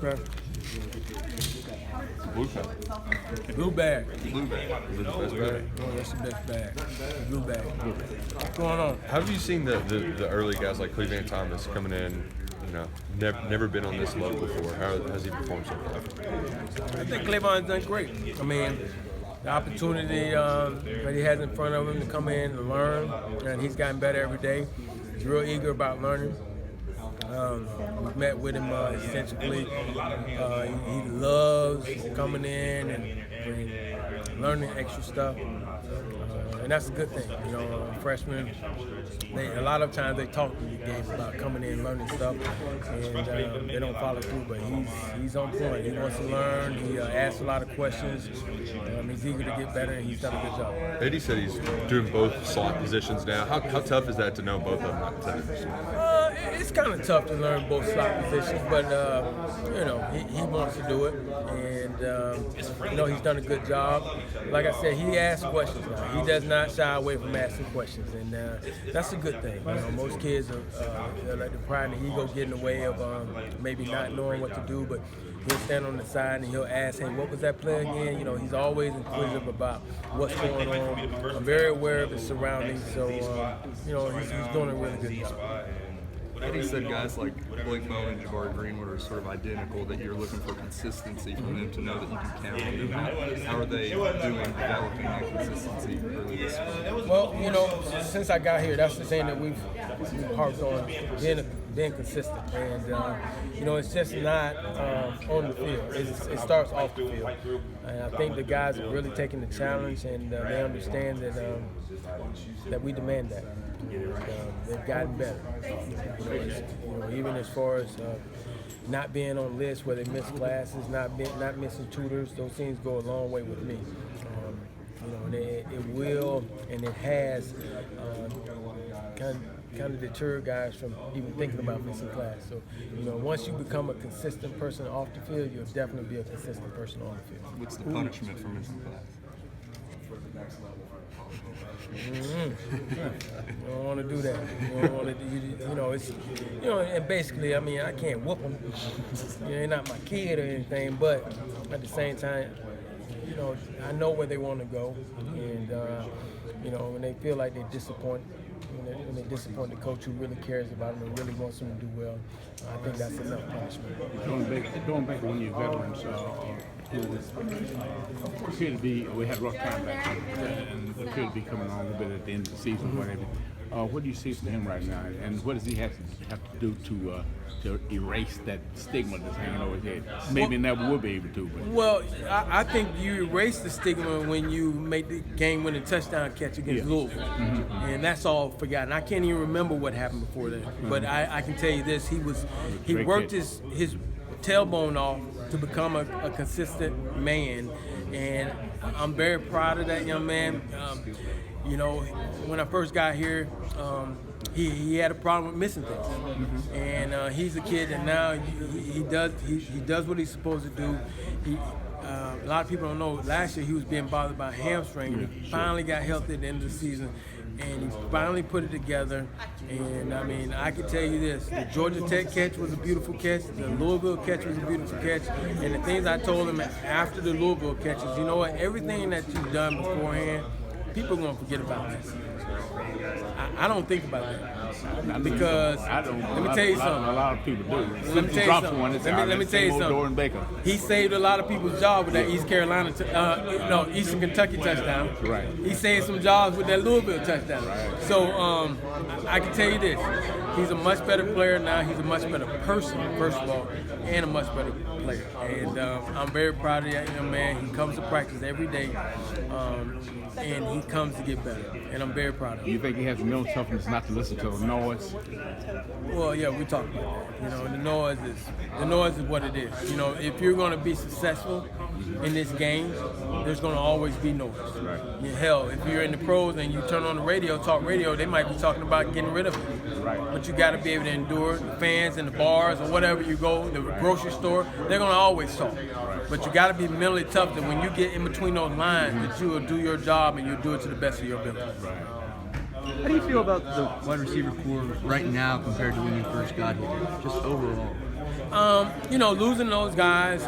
Okay. Blue cup. Blue bag. Blue bag. Is it the best bag? Oh, that's the best bag. Blue bag. What's going on? How have you seen the early guys like Lamar Thomas coming in? You know, never been on this level before. How has he performed so far? I think Cleveland's done great. I mean, the opportunity that he has in front of him to come in and learn, and he's gotten better every day. He's real eager about learning. We've met with him extensively. He loves coming in and learning extra stuff. And that's a good thing. You know, freshmen, a lot of times they talk to the game about coming in and learning stuff, and they don't follow through, but he's on point. He wants to learn. He asks a lot of questions. He's eager to get better, and he's done a good job. Eddie said he's doing both slot positions now. How tough is that to know both of them at the time? It's kind of tough to learn both slot positions, but you know, he wants to do it, and you know, he's done a good job. Like I said, he asks questions now. He does not shy away from asking questions, and that's a good thing. You know, most kids are like the pride and the ego get in the way of maybe not knowing what to do, but he'll stand on the side and he'll ask, hey, what was that play again? You know, he's always inquisitive about what's going on. I'm very aware of his surroundings, so you know, he's doing a really good job. Eddie said guys like Blake Bowman and Jabari Greenwood are sort of identical, that you're looking for consistency from them to know that you can count on them. How are they doing developing that consistency early this spring? Well, you know, since I got here, that's the thing that we've harped on, being consistent. And, you know, it's just not on the field. It starts off the field. And I think the guys are really taking the challenge, and they understand that we demand that. They've gotten better. You know, even as far as not being on lists where they miss classes, not missing tutors, those things go a long way with me. You know, and it will and it has kind of deter guys from even thinking about missing class. So, you know, once you become a consistent person off the field, you'll definitely be a consistent person on the field. What's the punishment for missing class? You don't want to do that. You don't want to. You know, it's, you know, and basically, I mean, I can't whoop them. You know, they're not my kid or anything, but at the same time, you know, I know where they want to go, and you know, when they feel like they disappoint. When they disappoint the coach who really cares about them and really wants them to do well, I think that's enough punishment. Going back to one of your veterans who appear to be, we had a rough time back then, and appear to be coming on a little bit at the end of the season, whatever. What do you see from him right now, and what does he have to do to erase that stigma that's hanging over his head? Maybe never will be able to. But. Well, I think you erase the stigma when you make the game-winning touchdown catch against Louisville, and that's all forgotten. I can't even remember what happened before that, but I can tell you this: he worked his tailbone off to become a consistent man, and I'm very proud of that young man. You know, when I first got here, he had a problem with missing things, and he's a kid that now he does what he's supposed to do. A lot of people don't know. Last year he was being bothered by a hamstring. He finally got healthy at the end of the season, and he finally put it together. And I mean, I can tell you this: the Georgia Tech catch was a beautiful catch. The Louisville catch was a beautiful catch. And the things I told him after the Louisville catch is, you know what? Everything that you've done beforehand, people are gonna forget about this. I don't think about that because let me tell you something. A lot of people do. Let me tell you something. Let me tell you something. He saved a lot of people's jobs with that Eastern Kentucky touchdown. Right. He saved some jobs with that Louisville touchdown. Right. So I can tell you this: he's a much better player now. He's a much better person, first of all, and a much better player. And I'm very proud of that young man. He comes to practice every day, and he comes to get better. And I'm very proud of him. Do you think he has no toughness not to listen to the noise? Well, yeah, we talked about that. You know, the noise is what it is. You know, if you're going to be successful in this game, there's going to always be noise. Right. Hell, if you're in the pros and you turn on the radio, talk radio, they might be talking about getting rid of it. Right. But you got to be able to endure it. The fans in the bars or whatever you go, the grocery store, they're going to always talk. But you got to be mentally tough that when you get in between those lines, that you will do your job and you'll do it to the best of your ability. Right. How do you feel about the wide receiver core right now compared to when you first got here, just overall? Losing those guys,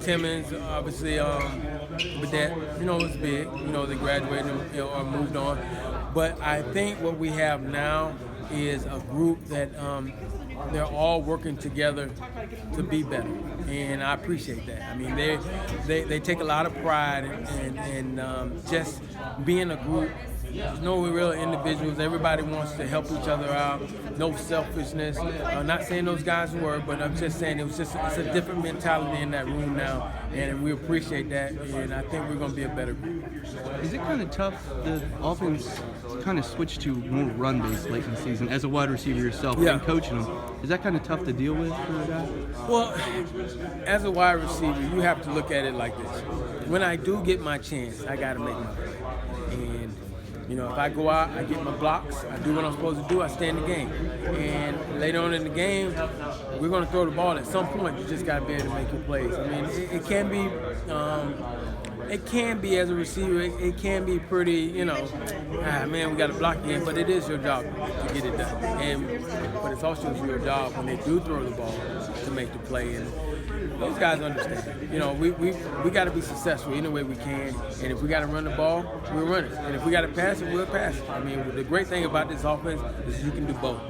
Timmons, obviously, but that, was big. They graduated or moved on. But I think what we have now is a group that they're all working together to be better, and I appreciate that. I mean, they take a lot of pride in just being a group. There's no real individuals. Everybody wants to help each other out. No selfishness. I'm not saying those guys were, but I'm just saying it's a different mentality in that room now, and we appreciate that. And I think we're going to be a better group. Is it kind of tough? The offense kind of switched to more run-based late in the season. As a wide receiver yourself and coaching them, is that kind of tough to deal with for a guy? Well, as a wide receiver, you have to look at it like this. When I do get my chance, I got to make my play. And if I go out, I get my blocks, I do what I'm supposed to do, I stay in the game. And later on in the game, we're going to throw the ball. At some point, you just got to be able to make your plays. I mean, it can be as a receiver, it can be pretty, we got to block again, but it is your job to get it done. But it's also your job when they do throw the ball to make the play. And those guys understand. We got to be successful any way we can. And if we got to run the ball, we'll run it. And if we got to pass it, we'll pass it. I mean, the great thing about this offense is you can do both.